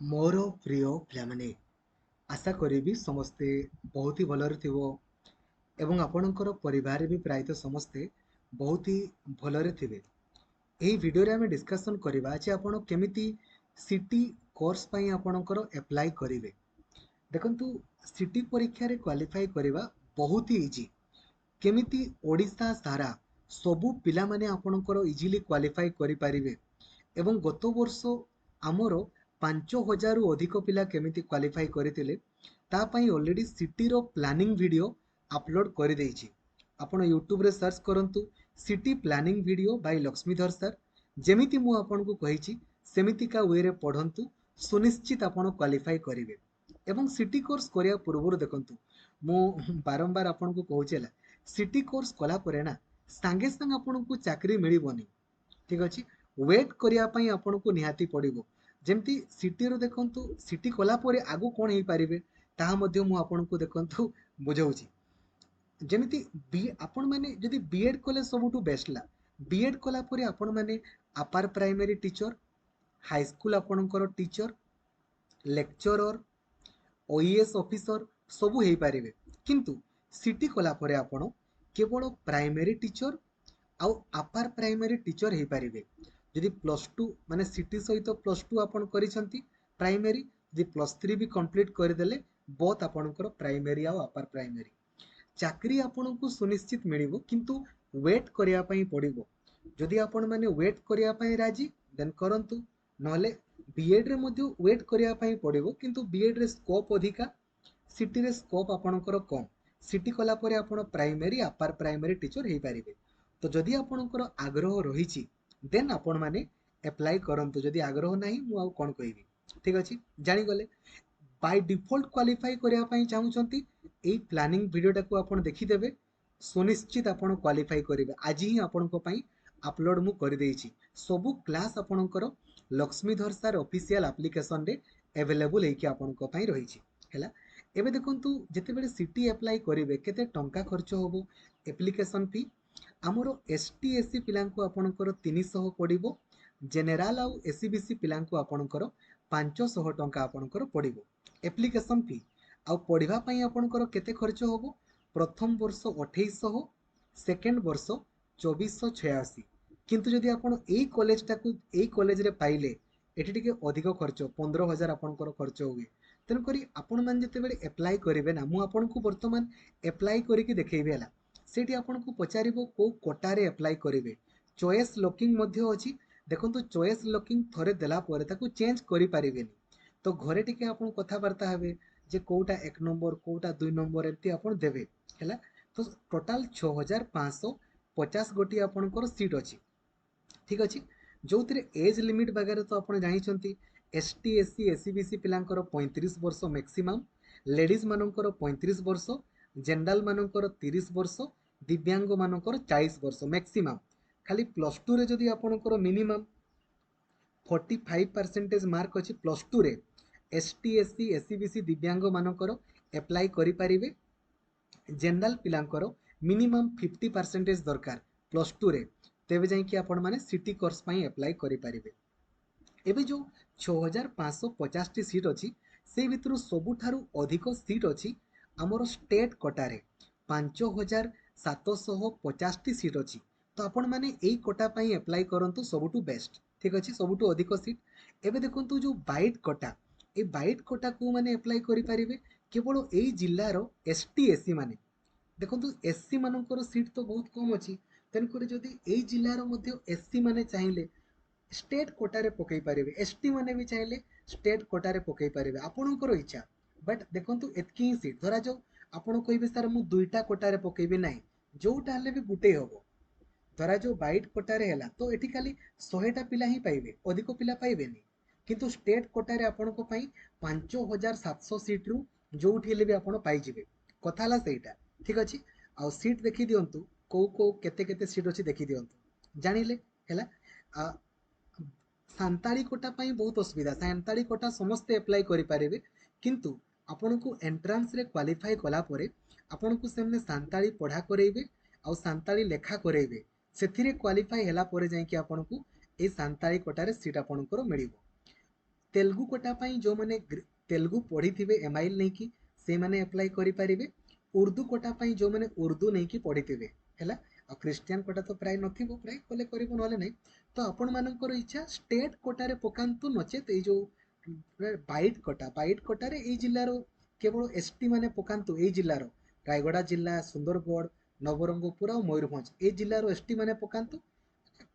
मोर प्रिय पिलामाने आशा करी समस्ते बहुत ही भलरे थिबो एवं आपणकर परिवार भी प्रायतः समस्ते बहुत ही भलरे थिबे। एही वीडियो रे हमें डिस्कशन करबा जे आपण केमिति सिटी कोर्स पई आपणकर अप्लाई करिवे। देखंतु सिटी परीक्षा रे क्वालिफाई करबा बहुत ही इजी। केमिति ओडिशा सारा सबु पिला माने आपणकर इजीली क्वालिफाई करि पारिबे एवं गत वर्ष आमर 5000 रु अधिक पिला केमिति क्वालिफाई करथिले ता पई ऑलरेडी सिटी रो प्लानिंग वीडियो अपलोड कर देइछि। आपण यूट्यूब रे सर्च करंतु city planning video by Laxmidhar sir. जेमिति मु आपन को कहिछि सेमिति का वे रे पढंतु, सुनिश्चित आपण क्वालिफाई करिवे। एवं सिटी कोर्स करिया पूर्वरु देखंतु मु बारंबार आपन को कहउछेला सिटी कोर्स कला परे ना संगे संग आपन को चाकरी मिलिबोनी। ठीक अछि, वेट करिया पई आपन को निहाती पड़िबो। जेमती सिटी रो देखंतु सिटी कला परे आगु कोन हेई पारिबे ताहा मध्ये मु आपन को देखंतु बुझाउछि। जेमिति बी आपण माने जदि बीएड कले सबुठु बेस्ट ला। बीएड कला परे आपण माने upper primary teacher, high school आपणकर टीचर, लेक्चरर, ओईएस ऑफिसर सबु हेई पारिबे। किंतु सिटी कला परे आपण केवल प्राइमरी टीचर आउ अपर प्राइमरी टीचर हेई पारिबे। जदि प्लस टू माने सिटी सहित प्लस टू आपण करिसंती प्राइमरी, जदि प्लस थ्री भी कंप्लीट करदेले बोथ आपणकर प्राइमरी आउ अपर प्राइमरी चाकरी आपन को सुनिश्चित मिलिबो। किंतु वेट करिया पई पड़िबो। जदि आपण माने वेट करिया पई राजी देन करंतु, नहले बीएड रे मध्ये वेट करिया पई पड़िबो। किंतु बीएड रे स्कोप अधिका, सिटी रे स्कोप आपणकर कम। सिटी कला परे आपण प्राइमरी अपर प्राइमरी टीचर हेई पारिबे। तो जदि आपणकर आग्रह रहिछि देन आपण माने अप्लाई करंतु। जदि आग्रह नाही मु आ कोन कहिबी। ठीक अछि, जानि गले बाय डिफॉल्ट क्वालिफाई करिया पई चाहुचंती एई प्लानिंग वीडियोटा को आपण देखिदेबे, सुनिश्चित आपण क्वालिफाई करिवे। आज ही आपनको पई अपलोड मु कर देइछि। सबु क्लास आपणकर लक्ष्मीधर सर ऑफिशियल एप्लीकेशन रे अवेलेबल हेकि आपनको पई रहिछि। हैला, एबे देखंतु जेते बेले सिटी अप्लाई करिवे केते टंका खर्च होबो एप्लीकेशन फी। हमरो एसटी एससी पिलांको आपणकर 300 पडिबो। जेनेराल आउ एससीबीसी पिलांको आपणकर 500 टंका आपणकर पडिबो एप्लीकेशन फी। आउ पढ़िबा पई आपणकर केते खर्च होबो, प्रथम वर्ष 2800, सेकेंड वर्ष 2486। किंतु जदि आपण एई कॉलेजटा को एई कॉलेज रे पाइले एठी टिके अधिक खर्च 15000 आपणकर खर्च हुए। तेनु करी आपण मान जते बेले अप्लाई करिवे ना मु आपण को वर्तमान अप्लाई करिकि देखैबे हला। सेठी आपण को पचारिबो को कोटा रे अप्लाई करिवे। चॉइस लॉकिंग मध्ये अछि। देखंतु चॉइस लॉकिंग थरे देला परे ताको चेंज करि पारिबेनी। तो घरे टिके आपण कथाबार्ता हेबे जे कोटा 1 नंबर कोटा 2 नंबर एमती आपण देबे। हैला, तो टोटल 6550 गोटी आपणकर सीट अछि। ठीक अछि, जोथिरे एज लिमिट वगैरह तो आपण जानिछंती। एसटी एससी एससीबीसी पिलांकर 35 वर्ष मैक्सिमम, लेडीज मानकर 35 वर्ष, जनरल मानकर 30 वर्ष, दिव्यांग मानकर 40 वर्ष मैक्सिमम। खाली प्लस 2 रे जदि आपणकर मिनिमम 45% मार्क अछि प्लस 2 रे एसटी एससी एससीबीसी दिव्यांग मानकर अप्लाई करि पारिबे। जनरल पिलांकर मिनिमम 50% दरकार प्लस 2 रे, तेबे जाई कि आपण माने सिटी कोर्स पई अप्लाई करि पारिबे। एबे जो 6550 टी सीट अछि से भितरु सबुठारु अधिक सीट अछि हमर स्टेट कोटा रे 5750 टी सीट अछि। तो आपण माने एई कोटा पई अप्लाई करंतु सबुठु बेस्ट। ठीक अछि, सबुठु अधिक सीट। एबे देखंतु जो बाइट कोटा, ए बाइट कोटा को माने अप्लाई करि पारिबे केवल एई जिल्ला रो एसटी एससी माने। देखंतु एससी मानकर सीट तो बहुत कम अछि। तेन करे जदि एई जिल्ला रो मध्ये एससी माने चाहिले स्टेट कोटा रे पकई पारिबे, एसटी माने भी चाहिले स्टेट कोटा रे पकई पारिबे, आपणकर इच्छा। बट देखंतु एतकी ही सीट धरा जाऊ आपण कहिबे सर मु दुईटा कोटा रे पकेबे नाही, जोटा हले भी गुटे हबो। धरा जो बाइट कोटा रे हैला तो एठी खाली 100 टा पिला ही पाइबे, अधिक पिला पाइबेनी। किंतु स्टेट कोटा रे आपण को पई 5700 सीट रु जोठी हेले भी आपण पाई जिवे। कथा हला सेटा। ठीक अछि, आ सीट देखि दियंतु को को केते केते सीट अछि देखि दियंतु, जानिले हैला। आ सांताली कोटा पई बहुत असुविधा। सांताली कोटा समस्त अप्लाई करि पारिबे, किंतु आपण को एंट्रेंस रे क्वालिफाई कला परे आपण को सेमने सांताली पढ़ा करेइबे आ सांताली लेखा करेइबे। सेथिरे क्वालिफाई हैला परे जाई कि आपण को ए सांताली कोटा रे सीट आपण को मिलिबो। तेलुगु कोटा जो मैंने तेलुगु पढ़ी थे एमआईएल नहीं कि से माने अप्लाई करि परिबे। उर्दू कोटा जो मैंने उर्दू नहीं कि पढ़ी थे हैला। आ क्रिश्चियन कोटा तो प्राय नथिबो, प्राय कले करिबो नले नहीं। तो आपण मानकर इच्छा स्टेट कोटारे पकांतु, नचेत ए जो बाइट कोटारे ए जिल्लार केवल एसटी माने पकांतु। ए जिल्लार रायगड़ा जिल्ला, सुंदरगढ़, नवरंगपुर और मयूरभंज ए जिल्लार एसटी माने पकांतु।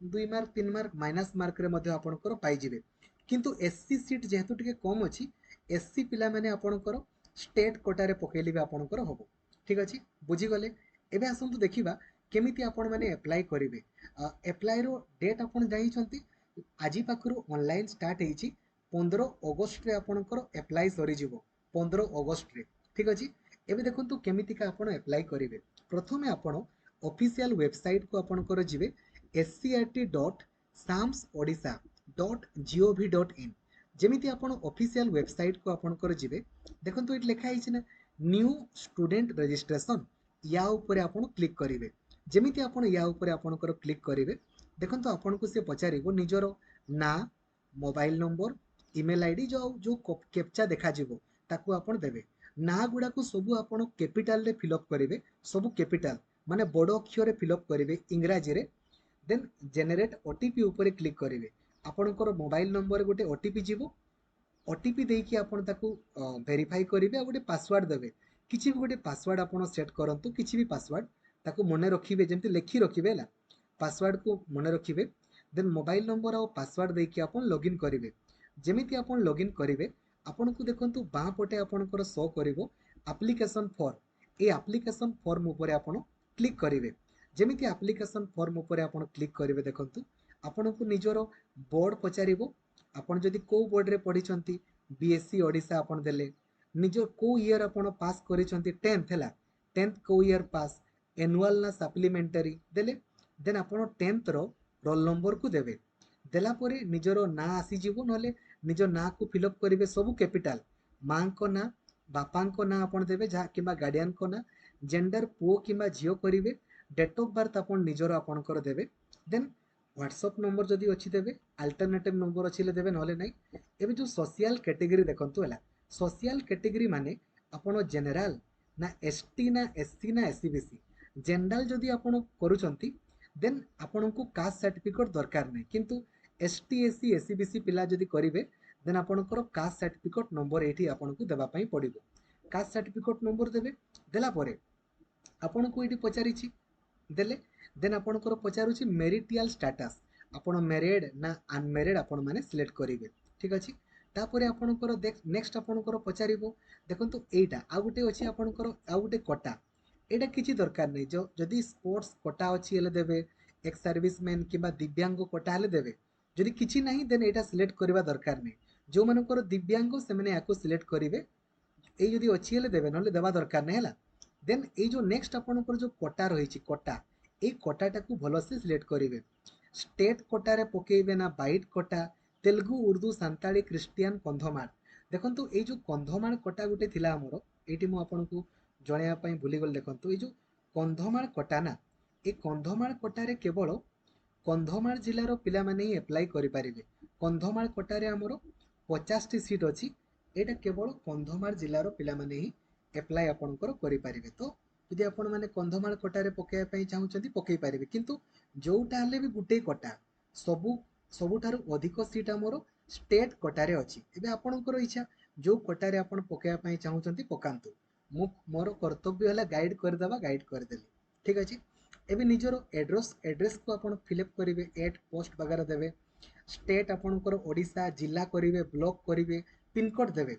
2 मार्क 3 मार्क माइनस मार्क रे मध्ये आपनकर पाइजिबे। किंतु एससी सीट जेहेतु टिके कम अछि, एससी पिला माने आपनकर स्टेट कोटारे पकेइले भी आपनकर हबो। ठीक अछि, बुझी गले। एबे आसंतु देखिबा केमिति आपण माने अप्लाई करिवे। अप्लाई रो डेट आपण जानिछंती, आजि पाखरु ऑनलाइन स्टार्ट हेछि। 15 अगस्त रे आपनकर अप्लाई सरी जिवो, 15 अगस्त रे। ठीक अछि, एबे देखंतु केमिति का आपण अप्लाई करिवे। प्रथमे आपण ऑफिशियल वेबसाइट को आपनकर जिवे scrt.samsodisha.gov.in। जेमिति आपण ऑफिशियल वेबसाइट को आपनकर जिवे, देखंतु एट लिखा हेछि ना न्यू स्टूडेंट रजिस्ट्रेशन, या ऊपर आपण क्लिक करिवे। जेमिति आपण या ऊपर आपनकर क्लिक करिवे, देखंतु आपनको से पचारिबो निजरो ना, मोबाइल नंबर, ईमेल आईडी जो कैप्चा देखा जिवो ताकू आपण देबे। ना गुडा को सब आपण कैपिटल रे फिलअप करिवे, सब कैपिटल माने बड़ अक्षर रे फिलअप करिवे इंग्राजी रे। देन जेनेरेट ओटीपी ऊपर क्लिक करिवे। आपनकर मोबाइल नंबर गोटे ओटीपी जिवो, ओटीपी देकी आपण ताकू वेरीफाई करिवे आ गोटे पासवर्ड देबे। किछि भी गोटे पासवर्ड आपण सेट करंतु, किछि भी पासवर्ड ताकू मने रखिबे, जेमति लेखि रखिबे ला पासवर्ड को मने रखिबे। देन मोबाइल नंबर और पासवर्ड देकी आपण लॉगिन करिवे। जेमिति आपण लॉगिन करिवे, आपनको देखंतु बाँ पटे आपनकर शो करिवो एप्लीकेशन फॉर्म। ए एप्लीकेशन फॉर्म ऊपर आपण क्लिक करिवे। जेमिति एप्लीकेशन फॉर्म ऊपर आपण क्लिक करिवे, देखंतु आपनको निजरो बोर्ड पचारिबो। आपण जदि को बोर्ड रे पढिछंती, बीएससी ओडिशा आपण देले, निज को ईयर आपण पास करिछंती, 10th हैला, 10th को ईयर पास, एनुअल ना सप्लीमेंटरी देले। देन आपण 10th रो रोल नंबर को देबे। देला परे निजरो ना आसी जिवो, नले निज ना को फिलअप करिवे सब कैपिटल। मां को ना, बापा को ना आपण देबे, जहा किबा गार्डियन को ना, जेंडर पुओ किबा झियो करिवे, डेट ऑफ बर्थ आपण निजरो आपणकर देबे। देन व्हाट्सएप नंबर जदि अछि देबे, अल्टरनेटिव नंबर अछि ले देबे, नले नै। एबे जो सोशल कैटेगरी देखंतु हैला, सोशल कैटेगरी माने आपण जनरल ना एसटी ना एससी ना एससीबीसी। जनरल जदि आपण करूछंती, देन आपनको कास्ट सर्टिफिकेट दरकार नै। किंतु एसटी एससी एससीबीसी पिला जदि करिवे, देन आपणकर कास्ट सर्टिफिकेट नंबर एठी आपनको देबा पई पड़िबो। कास्ट सर्टिफिकेट नंबर देबे। देला परे आपनको एठी पचारिछि देले। देन आपणकर पचारुछि मेरिटियल स्टेटस, आपण मैरिड ना अनमैरिड आपण माने सिलेक्ट करिवे। ठीक अछि, तापरे आपणकर नेक्स्ट आपणकर पचारिबो। देखंतु एटा आ गुटे अछि आपणकर आ गुटे कोटा, एटा किछि दरकार नै। जो जदि स्पोर्ट्स कोटा अछि हेले देबे, एक सर्विसमैन किबा दिव्यांग कोटा हेले देबे। जदि किछि नाही, देन एटा सिलेक्ट करबा दरकार नै। जो मानकर दिव्यांग से माने याको सिलेक्ट करिवे, ए जदि अछि हेले देबे, नले देबा दरकार नै हैला। देन ए जो नेक्स्ट आपणकर जो कोटा रहिछि, कोटा ए कोटाटा को भलसे सिलेक्ट करिवे। स्टेट कोटा रे पकेइबे ना बाइट कोटा, तेलुगु, उर्दू, सांताली, क्रिश्चियन, कंधमाल। देखंतु ए जो कंधमाल कोटा गुटे थिला हमरो, एटी मु आपनको जणैया पई भूली गल। देखंतु ए जो कंधमाल कोटा ना, ए कंधमाल कोटा रे केवल कंधमाल जिल्लार पिला माने ही अप्लाई करि पारिबे। कंधमाल कोटा रे हमरो 50 टी सीट अछि। एटा केवल कंधमाल जिल्लार पिला माने ही अप्लाई आपनकर करि पारिबे। तो यदि आपण माने कंधमाल कोटा रे पकेया पई चाहुचंती, पकेई पारिबे। किंतु जोटा हले भी गुटे कोटा, सबुठारु अधिक सीट हमरो स्टेट कोटा रे अछि। एबे आपनकर इच्छा जो कोटा रे आपण पकेया पई चाहुचंती पकांतु। मु मोर कर्तव्य हला गाइड कर देबा, गाइड कर देली। ठीक अछि, एबे निजरो एड्रेस को आपण फिलअप करिवे, एट पोस्ट वगैरह देबे। स्टेट आपनकर ओडिशा, जिल्ला करिवे, ब्लॉक करिवे, पिन कोड देबे।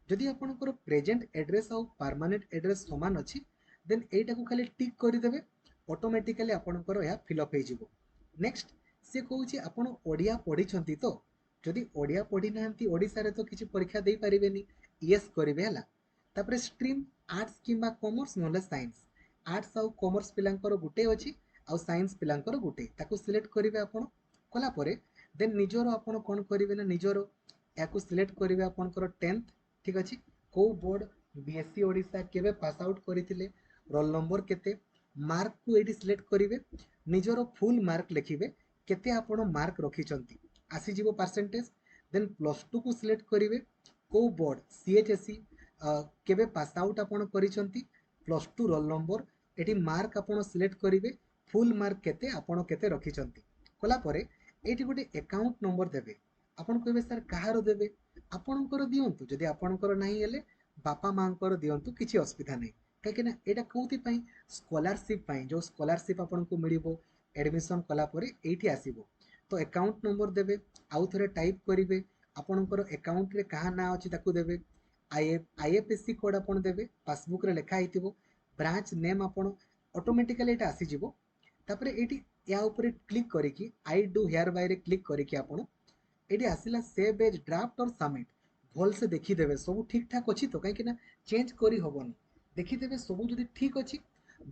जदि आपनकर प्रेजेंट एड्रेस और परमानेंट एड्रेस समान अछि, देन एटा को खाली टिक करि देबे, ऑटोमेटिकली आपनकर या फिलअप हे जिवो। नेक्स्ट से कहूछि आपण ओडिया पढिछंती तो, जदि ओडिया पढि नाहंती, ओडिसा रे तो किछि परीक्षा देई परिबेनी, यस करिवे हला। तापरे स्ट्रीम आर्ट्स किबा कॉमर्स नले साइंस। आर्ट्स और कॉमर्स पिलांकर गुटे अछि, और साइंस पिलांकर गुटे, ताको सिलेक्ट करिवे आपण। कला परे देन निजरो आपण कोन करिवे ना, निजरो याको सिलेक्ट करिवे आपनकर 10th। ठीक अछि, को बोर्ड बीएससी ओडिशा केबे पास आउट करिथिले, रोल नंबर केते, मार्क को एडी सिलेक्ट करिवे। निजरो फुल मार्क लिखिवे, केते आपण मार्क रखिचंती, आसी जिवो परसेंटेज। देन +2 को सिलेक्ट करेंगे को बोर्ड सीएचएसई केबे पास आउट आपण करिसंती +2 रोल नंबर एटी मार्क आपण सिलेक्ट करेंगे फुल मार्क केते आपण केते रखिसंती कला परे एटी गोटे अकाउंट नंबर देबे आपण कहबे सर कहारो देबे आपणकर दियंतु जदि आपणकर नाही हेले बापा मांकर दियंतु किछि असुविधा नहीं कहीं एटा कोथि पई स्कॉलरशिप पई जो स्कॉलरशिप आपनको मिलिबो एडमिशन कला परे एठी आसीबो तो अकाउंट नंबर देबे आउ थरे टाइप करिवे आपणकर अकाउंट रे कहा ना अछि ताकू देबे आईएफएससी कोड आपण देबे पासबुक रे लिखा हितिबो ब्रांच नेम आपण ऑटोमेटिकली एटा आसी जिवो तापरे एटी या ऊपर क्लिक करिकि आई डू हियर बाय रे क्लिक करिकि आपण एटी आसिला सेव एज ड्राफ्ट और सबमिट भल से देखि देबे सब ठीक ठाक अछि तो काहे कि ना चेंज करी होबनी देखि देबे सब जदि ठीक अछि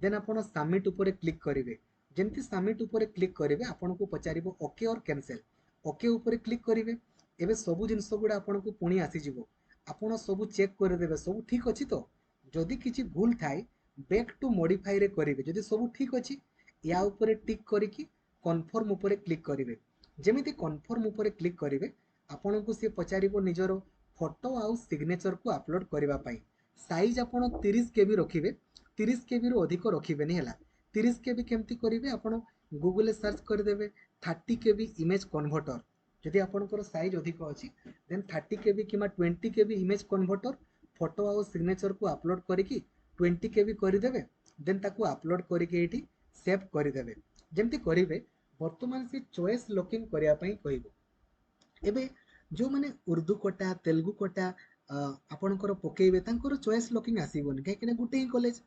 देन आपण सबमिट ऊपर क्लिक करिवे जेमति सबमिट ऊपर क्लिक करिवे आपनको पचारिबो ओके और कैंसिल ओके ऊपर क्लिक करिवे एबे सब जिंस गुडा आपनको पुणी आसी जिवो आपण सब चेक कर देबे सब ठीक अछि तो जदि किछि भूल थाए बैक टू मॉडिफाई रे करिवे जदि सब ठीक अछि या ऊपर टिक करिकि कन्फर्म ऊपर क्लिक करिवे जेमिति कन्फर्म ऊपर क्लिक करिवे आपनको से पचारिबो निजरो फोटो आउ सिग्नेचर को अपलोड करबा पई साइज आपण 30 केबी रखिबे 30 केबी रो अधिक रखिबेनी हला 30 केबी केमती करिवे आपण गूगल रे सर्च कर देबे 30 केबी इमेज कन्वर्टर जदि आपणकर साइज अधिक अछि देन 30 केबी किमा 20 केबी इमेज कन्वर्टर फोटो आउ सिग्नेचर को अपलोड करिकि 20 केबी कर देबे देन ताकू अपलोड करिकि एठी सेव कर देबे जेमती करिवे वर्तमान से चॉइस लॉकिंग करिया पई कहबो एबे जो माने उर्दू कोटा तेलुगु कोटा आपणकर पकेइबे तांकर चॉइस लॉकिंग आसीबोनी काहे कि गुटे ही कॉलेज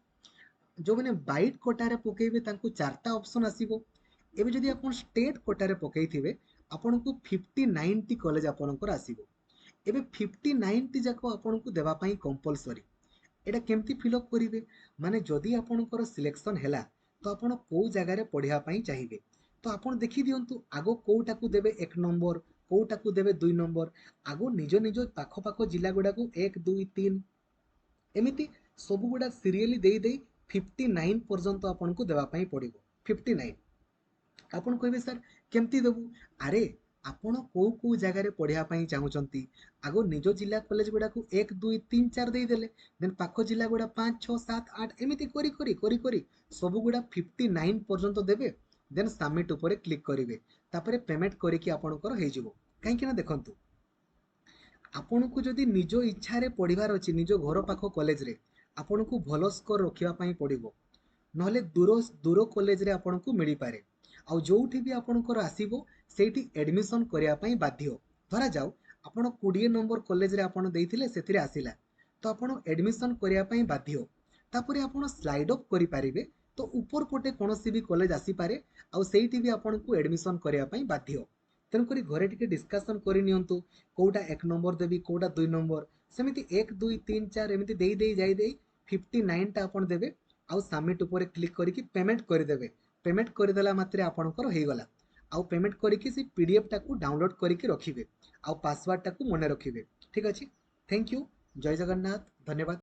जो मैंने बाइट कोटारे पकेइबे तांको चारटा ऑप्शन आसीबो एबे जदि आपण स्टेट कोटारे पकेइथिबे आपनको 59 टी कॉलेज आपणकर आसीबो एबे 59 टी जाको आपनको देबा पई कंपलसरी एटा केमती फिल अप करिवे माने जदि आपणकर सिलेक्शन हैला तो आपण को जगह रे पढिया पई चाहिबे तो आपण देखि दियंतु आगो कोटाकू देबे 1 नंबर कोटाकू देबे 2 नंबर आगो निजो निजो पाखो पाखो जिला गुडाकू 1 2 3 एमिति सब गुडा सीरियली देई देई 59 पर्यंत आपनको देबा पई पड़िबो 59 आपण कहबे सर केमती देबु अरे आपण को जगह रे पढिया पई चाहुचंती आगो निजो जिला कॉलेज गुडा को 1 2 3 4 देई देले देन पाखो जिला गुडा 5 6 7 8 एमिति करी सब गुडा 59 पर्यंत देबे देन सबमिट ऊपर क्लिक करिवे तापरे पेमेंट करिकि आपणकर हे जिवो काहे कि ना देखंतु आपनको जदि निज इच्छा रे पढ़िबार अछि निज घर पाख कॉलेज रे आपनको भलो स्कोर रखिबा पई पड़िबो नहले दूर दूर कॉलेज रे आपनको मिली पारे आ जोठी भी आपणकर आसीबो सेठी एडमिशन करिया पई बाध्य धरा जाऊ आपण 20 नंबर कॉलेज रे आपण देइथिले सेथिरे आसिला तो आपण एडमिशन करिया पई बाध्य तापरे आपण स्लाइड अप करि पारिबे तो ऊपर पटे कोनोसी भी कॉलेज आसी पारे आ सेठी भी आपनको एडमिशन करिया पई बाध्य तेणुकरी घरे टिके डिस्कसन करि नियंतु कोटा 1 नंबर देबी कोटा 2 नंबर सेमिति 1 2 3 4 एमिति देई जाई देई 59 टा आपण देबे आउ सबमिट ऊपर क्लिक करिकि पेमेंट कर देबे पेमेंट कर देला मात्रे आपणकर हे गला आउ पेमेंट करिकि से पीडीएफ टाकू डाउनलोड करिकि रखिबे आउ पासवर्ड टाकू मने रखिबे ठीक अछि थैंक यू जय जगन्नाथ धन्यवाद।